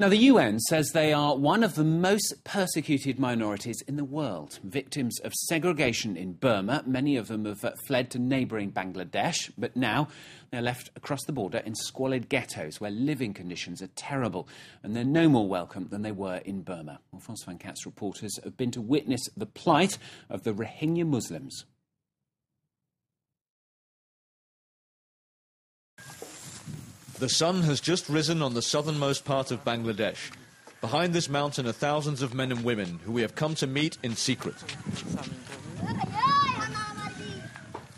Now, the UN says they are one of the most persecuted minorities in the world. Victims of segregation in Burma, many of them have fled to neighbouring Bangladesh, but now they're left across the border in squalid ghettos where living conditions are terrible, and they're no more welcome than they were in Burma. Well, France 24's reporters have been to witness the plight of the Rohingya Muslims. The sun has just risen on the southernmost part of Bangladesh. Behind this mountain are thousands of men and women who we have come to meet in secret.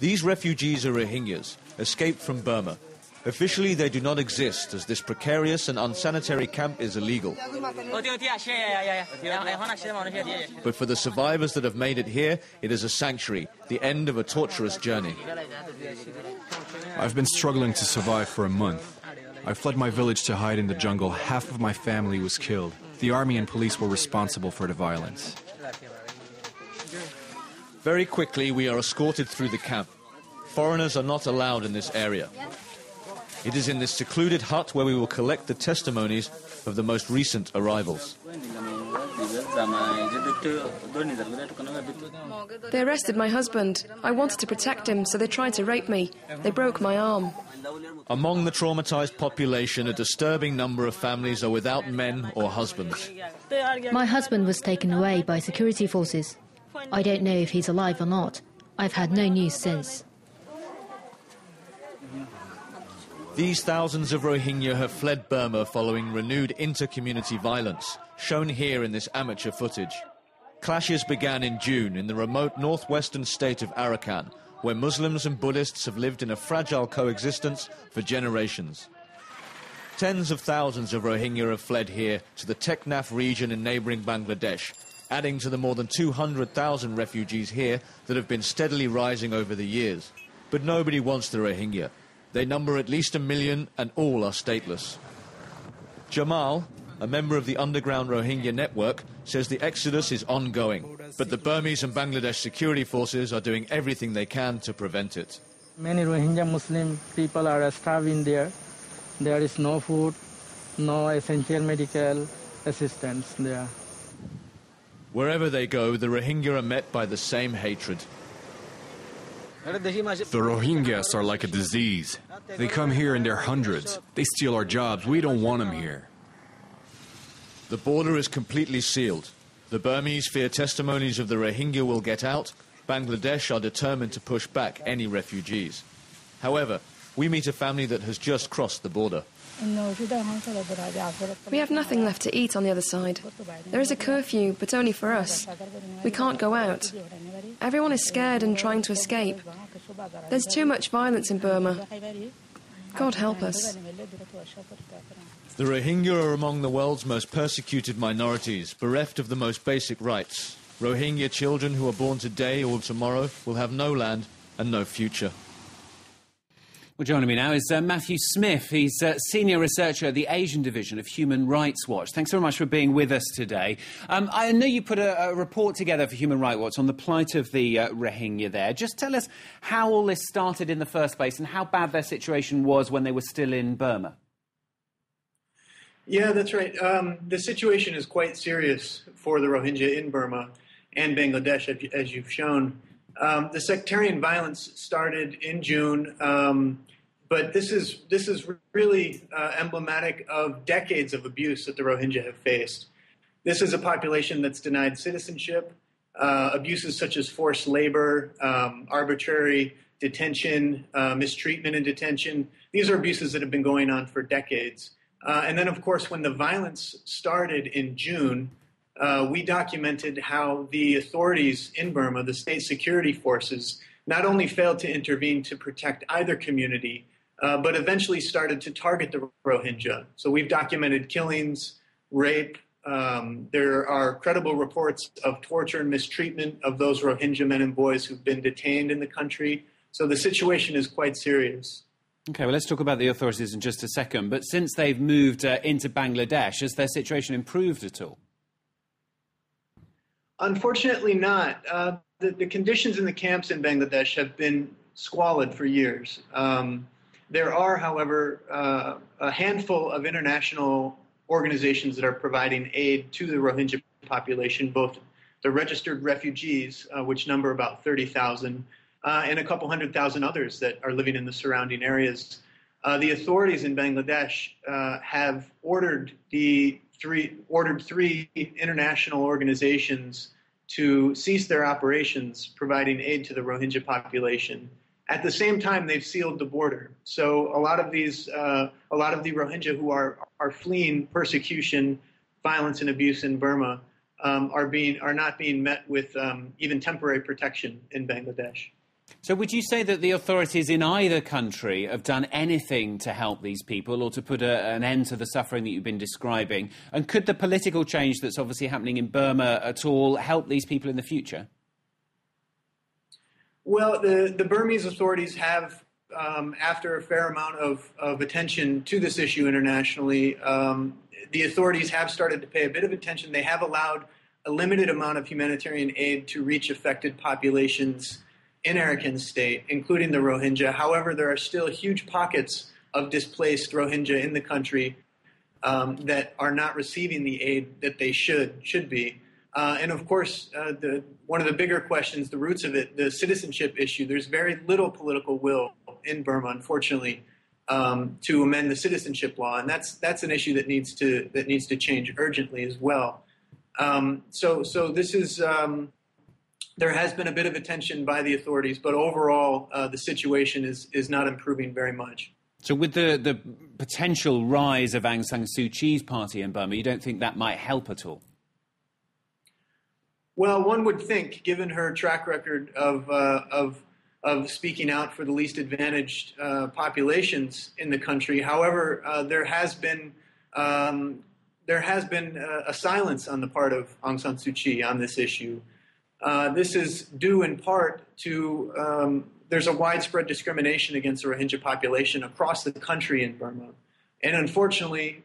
These refugees are Rohingyas, escaped from Burma. Officially, they do not exist, as this precarious and unsanitary camp is illegal. But for the survivors that have made it here, it is a sanctuary, the end of a torturous journey. I've been struggling to survive for a month. I fled my village to hide in the jungle. Half of my family was killed. The army and police were responsible for the violence. Very quickly, we are escorted through the camp. Foreigners are not allowed in this area. It is in this secluded hut where we will collect the testimonies of the most recent arrivals. They arrested my husband. I wanted to protect him, so they tried to rape me. They broke my arm. Among the traumatized population, a disturbing number of families are without men or husbands. My husband was taken away by security forces. I don't know if he's alive or not. I've had no news since. These thousands of Rohingya have fled Burma following renewed inter-community violence, shown here in this amateur footage. Clashes began in June in the remote northwestern state of Arakan, where Muslims and Buddhists have lived in a fragile coexistence for generations. Tens of thousands of Rohingya have fled here to the Teknaf region in neighbouring Bangladesh, adding to the more than 200,000 refugees here that have been steadily rising over the years. But nobody wants the Rohingya. They number at least 1 million and all are stateless. Jamal, a member of the underground Rohingya network, says the exodus is ongoing, but the Burmese and Bangladesh security forces are doing everything they can to prevent it. Many Rohingya Muslim people are starving there. There is no food, no essential medical assistance there. Wherever they go, the Rohingya are met by the same hatred. The Rohingyas are like a disease. They come here in their hundreds. They steal our jobs. We don't want them here. The border is completely sealed. The Burmese fear testimonies of the Rohingya will get out. Bangladesh are determined to push back any refugees. However, we meet a family that has just crossed the border. We have nothing left to eat on the other side. There is a curfew, but only for us. We can't go out. Everyone is scared and trying to escape. There's too much violence in Burma. God help us. The Rohingya are among the world's most persecuted minorities, bereft of the most basic rights. Rohingya children who are born today or tomorrow will have no land and no future. Well, joining me now is Matthew Smith. He's Senior Researcher at the Asian Division of Human Rights Watch. Thanks very much for being with us today. I know you put a report together for Human Rights Watch on the plight of the Rohingya there. Just tell us how all this started in the first place and how bad their situation was when they were still in Burma. Yeah, that's right. The situation is quite serious for the Rohingya in Burma and Bangladesh, as you've shown. The sectarian violence started in June, but this is really emblematic of decades of abuse that the Rohingya have faced. This is a population that's denied citizenship, abuses such as forced labor, arbitrary detention, mistreatment in detention. These are abuses that have been going on for decades. And then, of course, when the violence started in June, we documented how the authorities in Burma, the state security forces, not only failed to intervene to protect either community, but eventually started to target the Rohingya. So we've documented killings, rape. There are credible reports of torture and mistreatment of those Rohingya men and boys who've been detained in the country. So the situation is quite serious. OK, well, let's talk about the authorities in just a second. But since they've moved into Bangladesh, has their situation improved at all? Unfortunately not. The conditions in the camps in Bangladesh have been squalid for years. There are, however, a handful of international organizations that are providing aid to the Rohingya population, both the registered refugees, which number about 30,000, and a couple 100,000 others that are living in the surrounding areas. The authorities in Bangladesh have ordered three international organizations to cease their operations providing aid to the Rohingya population. At the same time, they've sealed the border. So a lot of the Rohingya who are fleeing persecution, violence, and abuse in Burma are not being met with even temporary protection in Bangladesh. So would you say that the authorities in either country have done anything to help these people or to put an end to the suffering that you've been describing? And could the political change that's obviously happening in Burma at all help these people in the future? Well, the Burmese authorities have, after a fair amount of attention to this issue internationally, the authorities have started to pay a bit of attention. They have allowed a limited amount of humanitarian aid to reach affected populations in Arakan State, including the Rohingya. However, there are still huge pockets of displaced Rohingya in the country that are not receiving the aid that they should be. And of course, one of the bigger questions, the roots of it, the citizenship issue. There's very little political will in Burma, unfortunately, to amend the citizenship law, and that's an issue that needs to change urgently as well. So this is. There has been a bit of attention by the authorities, but overall, the situation is not improving very much. So with the potential rise of Aung San Suu Kyi's party in Burma, you don't think that might help at all? Well, one would think, given her track record of speaking out for the least advantaged populations in the country. However, there has been a silence on the part of Aung San Suu Kyi on this issue. This is due in part to there's a widespread discrimination against the Rohingya population across the country in Burma, and unfortunately,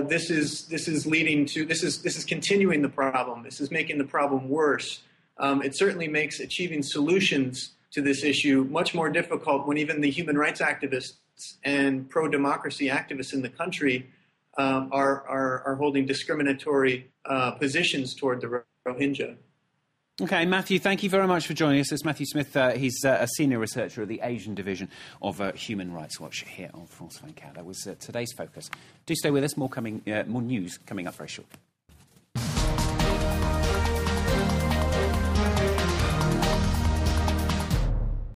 this is continuing the problem. This is making the problem worse. It certainly makes achieving solutions to this issue much more difficult when even the human rights activists and pro-democracy activists in the country are holding discriminatory positions toward the Rohingya. OK, Matthew, thank you very much for joining us. It's Matthew Smith. He's a senior researcher at the Asian Division of Human Rights Watch here on France 24. That was today's focus. Do stay with us. More news coming up very shortly.